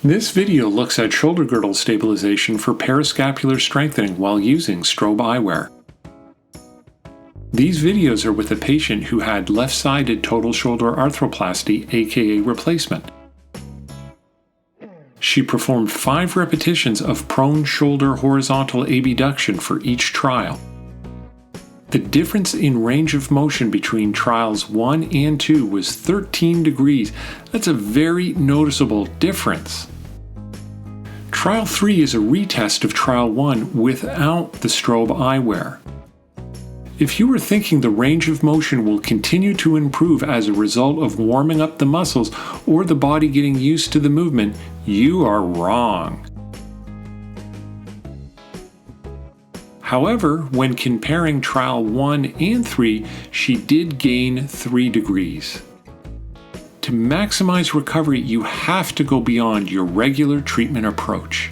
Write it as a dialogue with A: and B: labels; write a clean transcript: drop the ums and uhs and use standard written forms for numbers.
A: This video looks at shoulder girdle stabilization for periscapular strengthening while using Strobe Eyewear. These videos are with a patient who had left-sided total shoulder arthroplasty, aka replacement. She performed 5 repetitions of prone shoulder horizontal abduction for each trial. The difference in range of motion between trials 1 and 2 was 13 degrees. That's a very noticeable difference. Trial 3 is a retest of Trial 1 without the Strobe Eyewear. If you are thinking the range of motion will continue to improve as a result of warming up the muscles or the body getting used to the movement, you are wrong. However, when comparing Trial 1 and 3, she did gain 3 degrees. To maximize recovery, you have to go beyond your regular treatment approach.